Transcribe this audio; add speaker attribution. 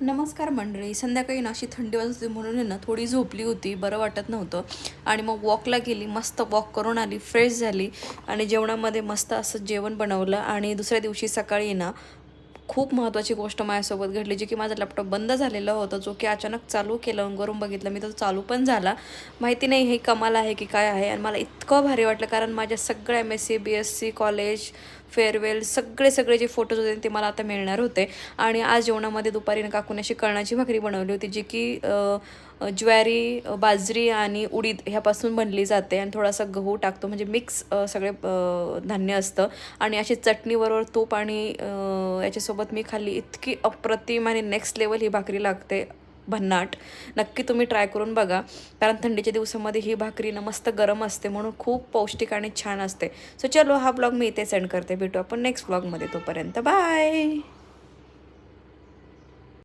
Speaker 1: नमस्कार मंडळी. संध्याकाळी ना अशी थंडी वाजते म्हणून आहे ना थोडी झोपली होती, बरं वाटत नव्हतं आणि मग वॉकला गेली. मस्त वॉक करून आली, फ्रेश झाली आणि जेवणामध्ये मस्त असं जेवण बनवलं. आणि दुसऱ्या दिवशी सकाळी ना खूप महत्त्वाची गोष्ट माझ्यासोबत घडली, जी की माझा लॅपटॉप बंद झालेला होता, जो की अचानक चालू केलं आणि करून बघितलं मी, तर चालू पण झाला. माहिती नाही हे कमाल आहे की काय आहे. आणि मला इतकं भारी वाटलं, कारण माझ्या सगळ्या MSc BSc कॉलेज फेअरवेल सगळे सगळे जे फोटोज होते ते मला आता मिळणार होते. आणि आज जेवणामध्ये दुपारी काकूने अशी कळण्याची भाकरी बनवली होती, जी की ज्वारी, बाजरी आणि उडीद ह्यापासून बनली जाते आणि थोडासा गहू टाकतो, म्हणजे मिक्स सगळे धान्य असतं. आणि अशी चटणीबरोबर तूप आणि याच्यासोबत मी खाल्ली. इतकी अप्रतिम आणि नेक्स्ट लेवल ही भाकरी लागते, भन्नाट. नक्की तुम्ही ट्राय करून बघा, कारण थंडीच्या दिवसामध्ये ही भाकरी ना मस्त गरम असते, म्हणून खूप पौष्टिक आणि छान असते. सो चलो, हा ब्लॉग मी इथे सेंड करते. भेटू आपण नेक्स्ट ब्लॉगमध्ये. तोपर्यंत बाय.